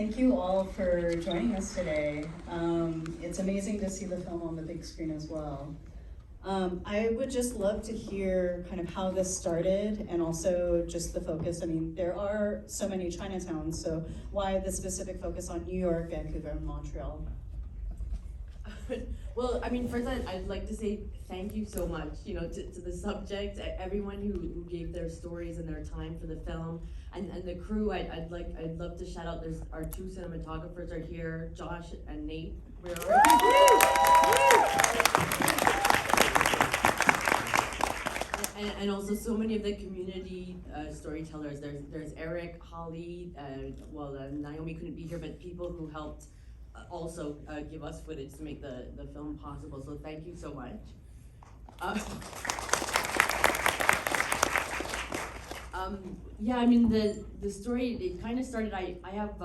Thank you all for joining us today. It's amazing to see the film on the big screen as well. I would just love to hear kind of how this started and also just the focus. I mean, there are so many Chinatowns, so why the specific focus on New York, Vancouver, and Montreal? Well, I mean, first I'd like to say thank you so much, to the subject, everyone who gave their stories and their time for the film, and the crew. I'd love to shout out. There's our two cinematographers are here, Josh and Nate. Where are you? And also so many of the community storytellers. There's Eric, Holly. Naomi couldn't be here, but people who helped. Also give us footage to make the film possible, so thank you so much. Yeah, I mean, the story, it kind of started, I have,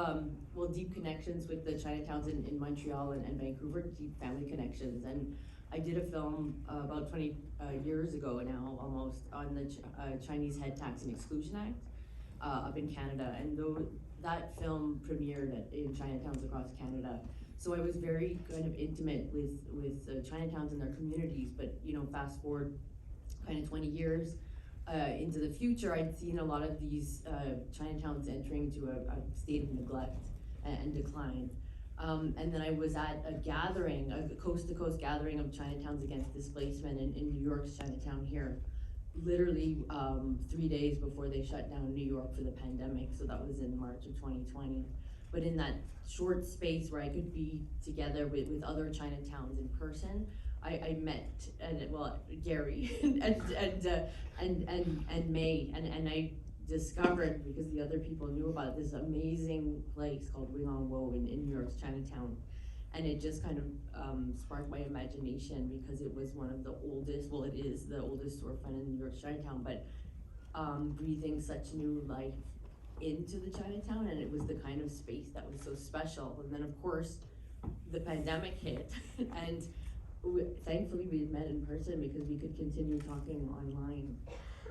deep connections with the Chinatowns in Montreal and Vancouver, deep family connections, and I did a film about 20 years ago now, almost, on the Chinese Head Tax and Exclusion Act up in Canada, and that film premiered in Chinatowns across Canada. So I was very kind of intimate with Chinatowns and their communities, but fast forward kind of 20 years into the future, I'd seen a lot of these Chinatowns entering into a state of neglect and decline. And then I was at a gathering, a coast-to-coast gathering of Chinatowns Against Displacement in New York's Chinatown here, literally 3 days before they shut down New York for the pandemic, so that was in March of 2020. But in that short space where I could be together with other Chinatowns in person, I met Gary and May, and I discovered, because the other people knew about this amazing place called Wo in New York's Chinatown. And it just kind of sparked my imagination, because it was one of the oldest, well, it is the oldest storefront in New York's Chinatown, but breathing such new life into the Chinatown, and it was the kind of space that was so special. And then of course, the pandemic hit, and thankfully we had met in person because we could continue talking online.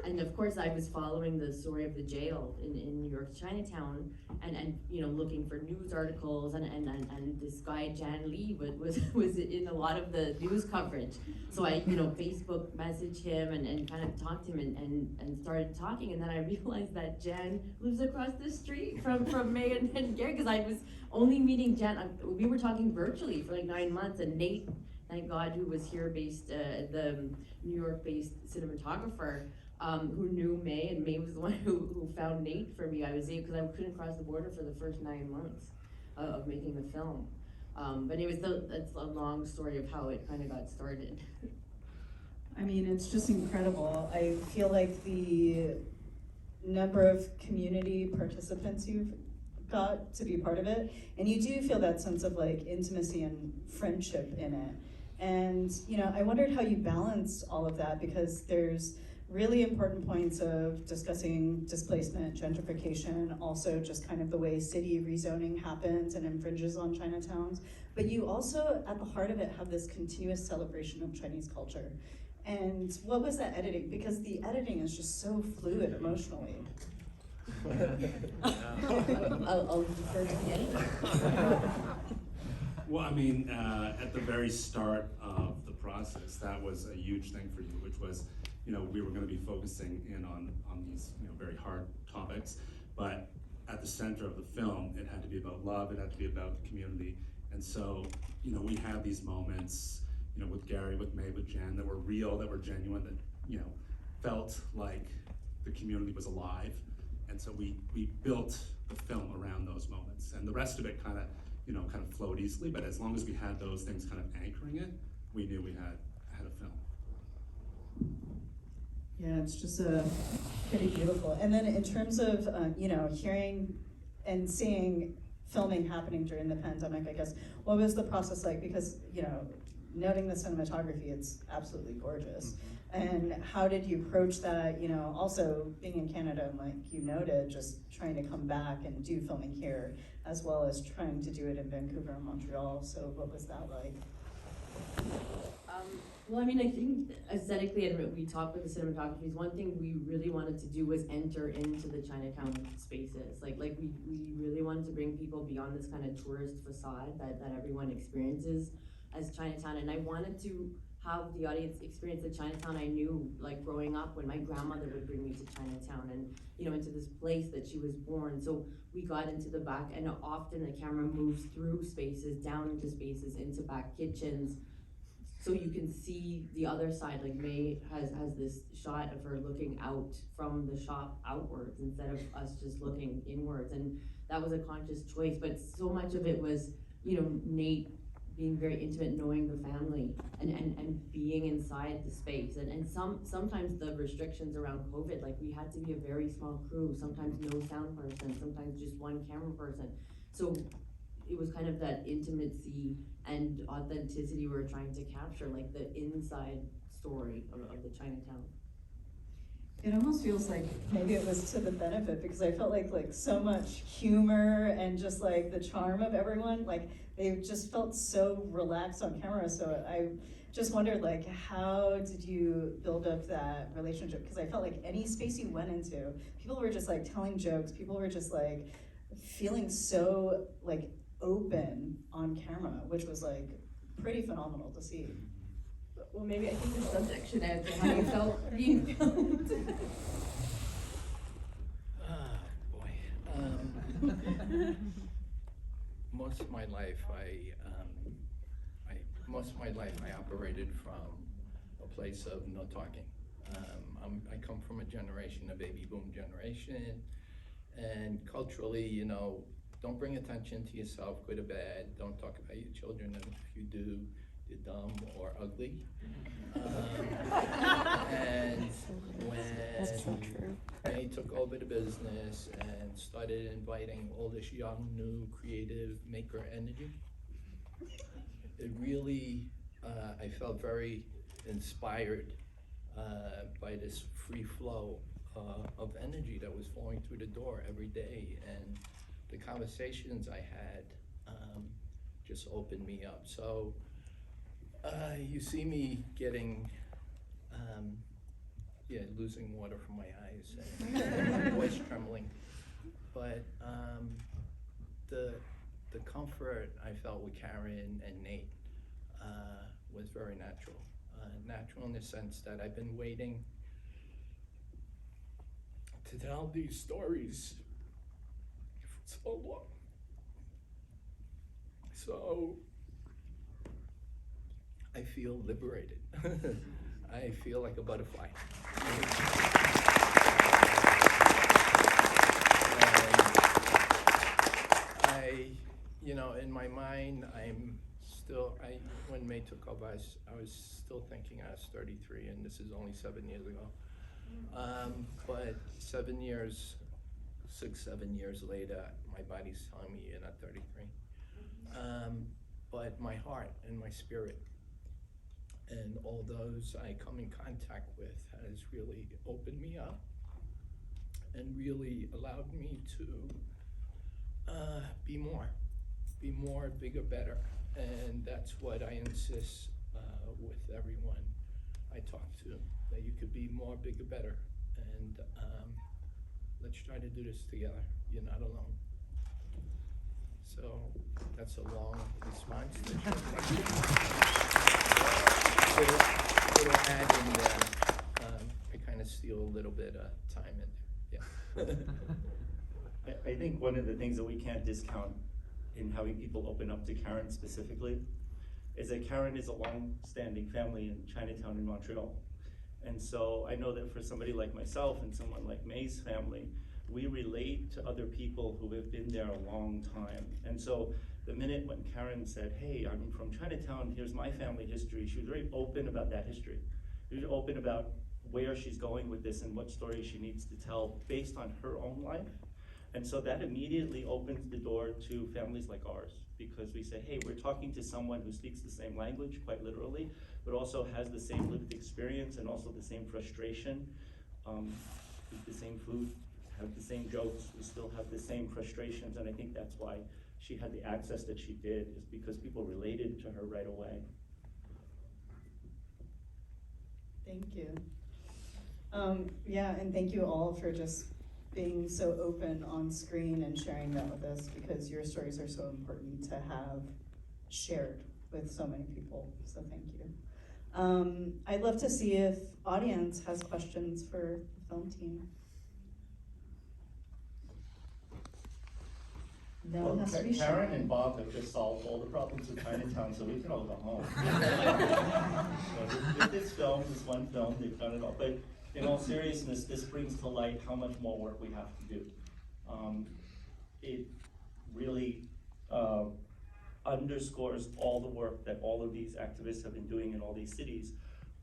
And of course, I was following the story of the jail in New York's Chinatown, and looking for news articles, and this guy Jan Lee was in a lot of the news coverage. So I Facebook messaged him and kind of talked to him and started talking, and then I realized that Jan lives across the street from May and Gary, because I was only meeting Jan. We were talking virtually for like 9 months, and Nate, thank God, who was here based, the New York-based cinematographer, who knew May, and May was the one who found Nate for me. I was able, because I couldn't cross the border for the first 9 months of making the film. But anyways, that's a long story of how it kind of got started. I mean, it's just incredible. I feel like the number of community participants you've got to be part of it, and you do feel that sense of like intimacy and friendship in it. And I wondered how you balanced all of that, because there's really important points of discussing displacement, gentrification, also just kind of the way city rezoning happens and infringes on Chinatowns. But you also, at the heart of it, have this continuous celebration of Chinese culture. And what was that editing? Because the editing is just so fluid emotionally. I'll defer to the editor. Well, I mean, at the very start of the process, that was a huge thing for you, which was, we were going to be focusing in on these, very hard topics, but at the center of the film, it had to be about love, it had to be about community. And so, we had these moments, with Gary, with May, with Jan, that were real, that were genuine, that, felt like the community was alive. And so we built the film around those moments, and the rest of it kind of flowed easily, but as long as we had those things kind of anchoring it, we knew we had a film. Yeah, it's just pretty beautiful. And then in terms of, hearing and seeing filming happening during the pandemic, I guess, what was the process like? Because, noting the cinematography, it's absolutely gorgeous. And how did you approach that, also being in Canada, and like you noted, just trying to come back and do filming here, as well as trying to do it in Vancouver and Montreal. So what was that like? Well, I mean, I think aesthetically, and we talked with the cinematographers, one thing we really wanted to do was enter into the Chinatown spaces. Like we really wanted to bring people beyond this kind of tourist facade that everyone experiences as Chinatown. And I wanted to have the audience experience the Chinatown I knew, like growing up when my grandmother would bring me to Chinatown and, you know, into this place that she was born. So we got into the back, and often the camera moves through spaces, down into spaces, into back kitchens, so you can see the other side. Like May has this shot of her looking out from the shop outwards instead of us just looking inwards, and that was a conscious choice. But so much of it was, you know, Nate being very intimate, knowing the family and being inside the space, and sometimes the restrictions around COVID, like we had to be a very small crew, sometimes no sound person, sometimes just one camera person. So it was kind of that intimacy and authenticity we were trying to capture, like the inside story of the Chinatown. It almost feels like maybe it was to the benefit, because I felt like so much humor and just like the charm of everyone, like they just felt so relaxed on camera. So I just wondered, like, how did you build up that relationship? Because I felt like any space you went into, people were just like telling jokes, people were just like feeling so like open on camera, which was like pretty phenomenal to see. Well, maybe I think the subject should answer how you felt being filmed. Boy. Most of my life, I operated from a place of no talking. I come from a generation, a baby boom generation, and culturally, you know, don't bring attention to yourself, good or bad. Don't talk about your children, and if you do, you're dumb or ugly. And when they took over the business and started inviting all this young, new, creative maker energy, it really, I felt very inspired by this free flow of energy that was flowing through the door every day. And the conversations I had just opened me up. So you see me getting, losing water from my eyes and my voice trembling. But the comfort I felt with Karen and Nate was very natural. Natural in the sense that I've been waiting to tell these stories for so long. So I feel liberated. I feel like a butterfly. And in my mind, when May took over, I was still thinking I was 33, and this is only 7 years ago. But 7 years later, my body's telling me you're not 33. But my heart and my spirit and all those I come in contact with has really opened me up and really allowed me to be more, bigger, better. And that's what I insist with everyone I talk to, that you could be more, bigger, better. And let's try to do this together. You're not alone. So that's a long response. It'll add in there. I kind of steal a little bit of time in there. Yeah. I think one of the things that we can't discount in having people open up to Karen specifically is that Karen is a long-standing family in Chinatown in Montreal. And so I know that for somebody like myself and someone like May's family, we relate to other people who have been there a long time. And so the minute when Karen said, hey, I'm from Chinatown, here's my family history, she was very open about that history. She was open about where she's going with this and what story she needs to tell based on her own life. And so that immediately opens the door to families like ours, because we say, hey, we're talking to someone who speaks the same language, quite literally, but also has the same lived experience and also the same frustration, eat the same food, have the same jokes, we still have the same frustrations. And I think that's why she had the access that she did, is because people related to her right away. Thank you. Yeah, and thank you all for just being so open on screen and sharing that with us, because your stories are so important to have shared with so many people, so thank you. I'd love to see if audience has questions for the film team. No one has to be shy. Karen and Bob have just solved all the problems with Chinatown, so we can all go home. So with this film, this one film, they've done it all. But in all seriousness, this brings to light how much more work we have to do. It really underscores all the work that all of these activists have been doing in all these cities,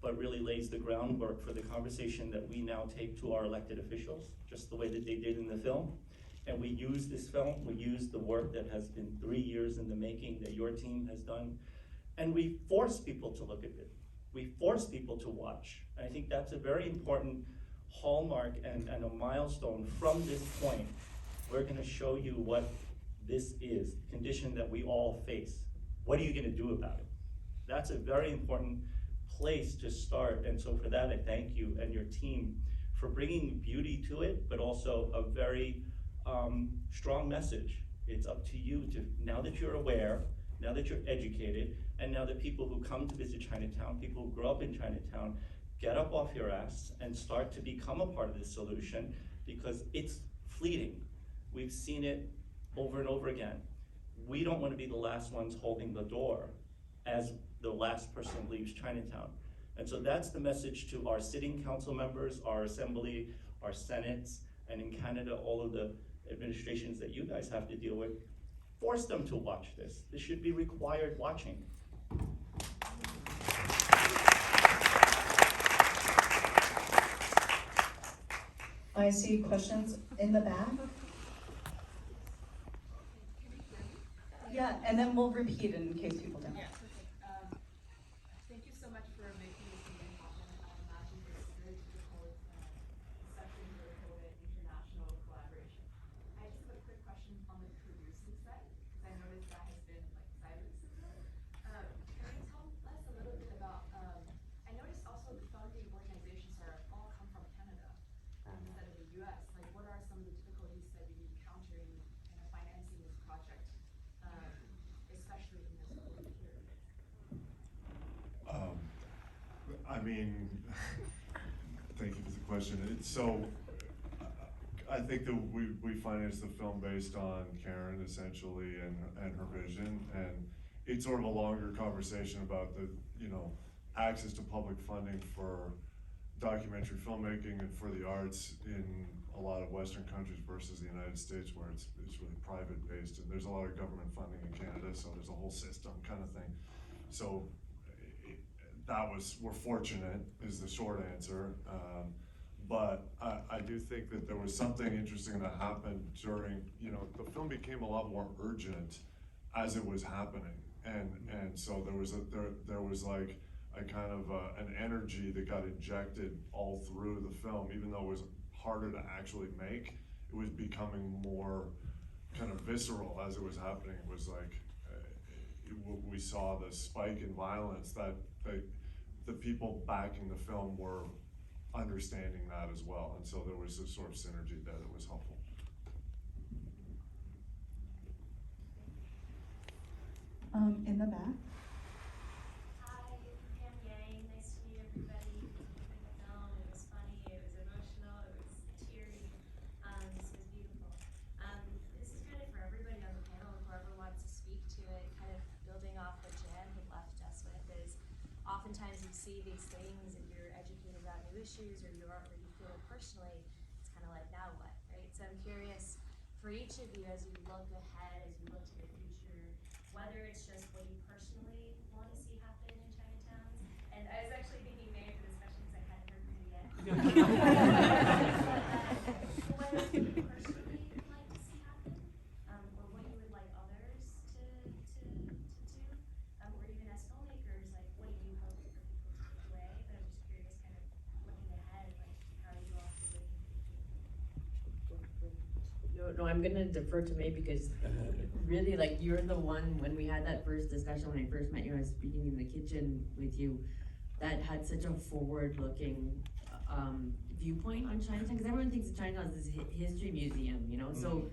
but really lays the groundwork for the conversation that we now take to our elected officials, just the way that they did in the film. And we use this film, we use the work that has been 3 years in the making that your team has done, and we force people to look at it. We force people to watch. And I think that's a very important hallmark and a milestone from this point. We're gonna show you what this is, the condition that we all face. What are you gonna do about it? That's a very important place to start, and so for that I thank you and your team for bringing beauty to it, but also a very strong message. It's up to you to, now that you're aware, now that you're educated, and now that people who come to visit Chinatown, people who grow up in Chinatown, get up off your ass and start to become a part of this solution, because it's fleeting. We've seen it over and over again. We don't want to be the last ones holding the door as the last person leaves Chinatown. And so that's the message to our sitting council members, our assembly, our senates, and in Canada, all of the administrations that you guys have to deal with. Force them to watch this. This should be required watching. I see questions in the back. Yeah, and then we'll repeat in case people don't. Yeah, perfect. Thank you so much for making this meeting happen. I imagine it's very difficult, especially in the COVID international collaboration. I just have a quick question on the producing side, because I noticed that has been silent since then. Can you tell us a little bit about, I noticed also the funding organizations all come from Canada instead of the US. Like, what are some of the difficulties that you encounter in financing this project? Especially in this COVID period. I mean, thank you for the question. I think that we financed the film based on Karen essentially and her vision, and it's sort of a longer conversation about the, access to public funding for documentary filmmaking and for the arts in a lot of Western countries versus the United States, where it's really private based, and there's a lot of government funding in Canada, so there's a whole system kind of thing. So we're fortunate is the short answer. But I do think that there was something interesting that happened during, the film became a lot more urgent as it was happening. And so there was like a kind of an energy that got injected all through the film, even though it was harder to actually make. It was becoming more kind of visceral as it was happening. It was like, we saw the spike in violence that the people backing the film were understanding that as well. And so there was a sort of synergy there that was helpful. In the back. Hi, Pam Yang. Nice to meet everybody. In the film, it was funny, it was emotional, it was teary. This was beautiful. This is kind of for everybody on the panel, whoever wants to speak to it, kind of building off what Jan had left us with, is oftentimes you see these things and you're educated about new issues or you feel it personally, it's kind of like, now what, right? So I'm curious, for each of you, as you look ahead, as you look to the future, whether it's just what you personally want to see happen in Chinatown, and I was actually thinking maybe for this question because I hadn't heard from you yet. Whether it's what you personally would like to see happen, or what you would like others to do, or even as filmmakers, like what do you hope for people to take away? But I'm just curious, kind of looking ahead, like how you all feel like No, I'm gonna defer to May because really, like, you're the one, when we had that first discussion, when I first met you, I was speaking in the kitchen with you, that had such a forward-looking, viewpoint on Chinatown, because everyone thinks of Chinatown as this history museum, you know, so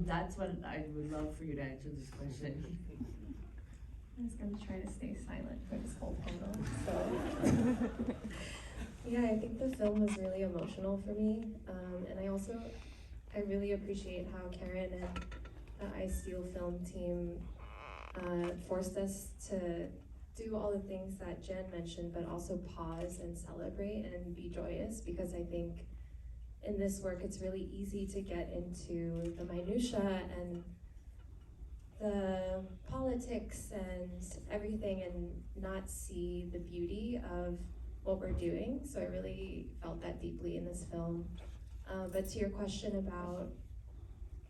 that's what I would love for you to answer this question. I was gonna try to stay silent for this whole panel, so. Yeah, I think the film was really emotional for me, and I really appreciate how Karen and the I Steel film team forced us to do all the things that Jen mentioned, but also pause and celebrate and be joyous, because I think in this work it's really easy to get into the minutia and the politics and everything and not see the beauty of what we're doing. So I really felt that deeply in this film. But to your question about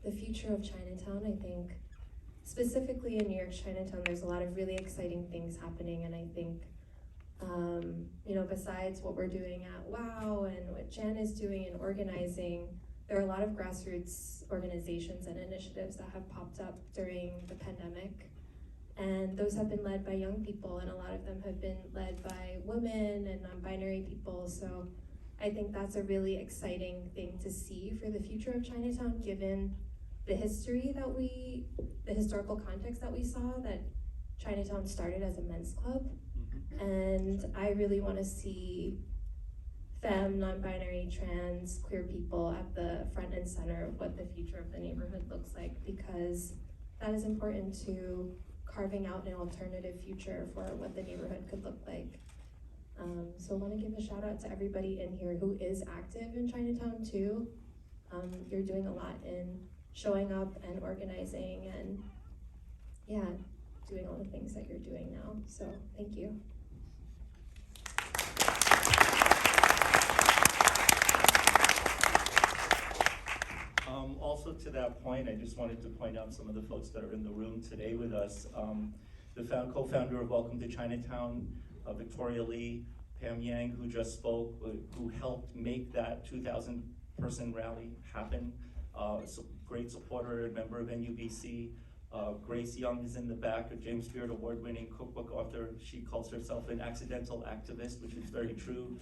the future of Chinatown, I think specifically in New York's Chinatown, there's a lot of really exciting things happening, and I think you know, besides what we're doing at WOW and what Jan is doing and organizing, there are a lot of grassroots organizations and initiatives that have popped up during the pandemic. And those have been led by young people, and a lot of them have been led by women and non-binary people. So I think that's a really exciting thing to see for the future of Chinatown, given the historical context that we saw, that Chinatown started as a men's club. And I really want to see femme, non-binary, trans, queer people at the front and center of what the future of the neighborhood looks like, because that is important to carving out an alternative future for what the neighborhood could look like. So I want to give a shout out to everybody in here who is active in Chinatown too. You're doing a lot in showing up and organizing and doing all the things that you're doing now. So thank you. Also to that point, I just wanted to point out some of the folks that are in the room today with us. The co-founder of Welcome to Chinatown, Victoria Lee, Pam Yang, who just spoke, who helped make that 2,000 person rally happen. Great supporter and member of NUBC. Grace Young is in the back, a James Beard award-winning cookbook author. She calls herself an accidental activist, which is very true.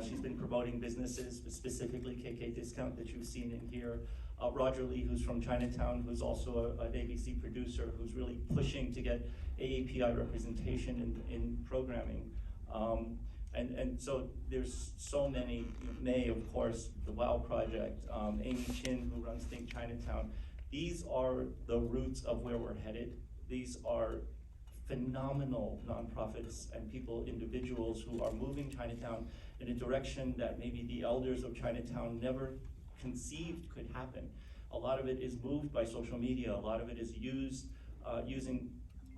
She's been promoting businesses, specifically KK Discount that you've seen in here. Roger Lee, who's from Chinatown, who's also an ABC producer, who's really pushing to get AAPI representation in programming. And so there's so many. May, of course, the WOW Project, Amy Chin, who runs Think Chinatown. These are the roots of where we're headed. These are phenomenal nonprofits and people, individuals who are moving Chinatown in a direction that maybe the elders of Chinatown never conceived could happen. A lot of it is moved by social media. A lot of it is using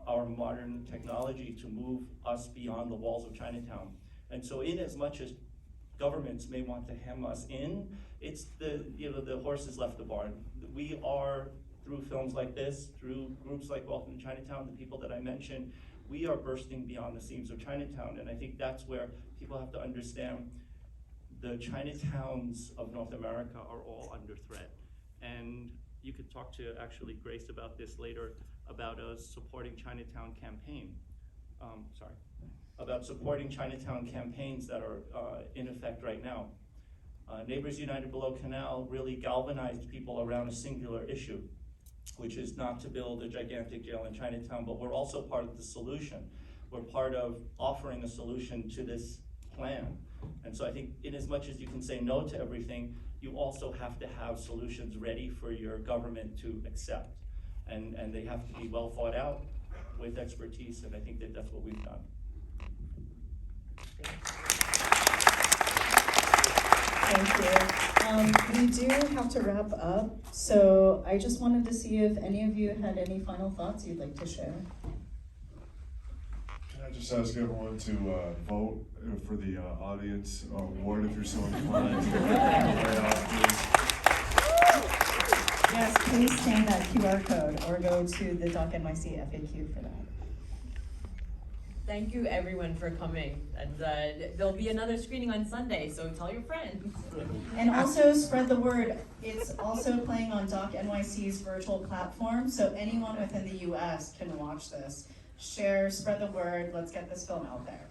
our modern technology to move us beyond the walls of Chinatown. And so in as much as governments may want to hem us in, it's the horses left the barn. We are, through films like this, through groups like Welcome to Chinatown, the people that I mentioned, we are bursting beyond the seams of Chinatown. And I think that's where people have to understand the Chinatowns of North America are all under threat. And you could talk to actually Grace about this later, about us supporting Chinatown campaign. About supporting Chinatown campaigns that are in effect right now. Neighbors United Below Canal really galvanized people around a singular issue, which is not to build a gigantic jail in Chinatown, but we're also part of the solution. We're part of offering a solution to this plan. And so I think in as much as you can say no to everything, you also have to have solutions ready for your government to accept. And they have to be well thought out with expertise, and I think that that's what we've done. Thank you. We do have to wrap up, so I just wanted to see if any of you had any final thoughts you'd like to share. Can I just ask everyone to vote for the audience award if you're so inclined? Yes, please scan that QR code or go to the Doc NYC FAQ for that. Thank you everyone for coming, and there'll be another screening on Sunday, so tell your friends. And also spread the word. It's also playing on Doc NYC's virtual platform, so anyone within the US can watch this. Share, spread the word, let's get this film out there.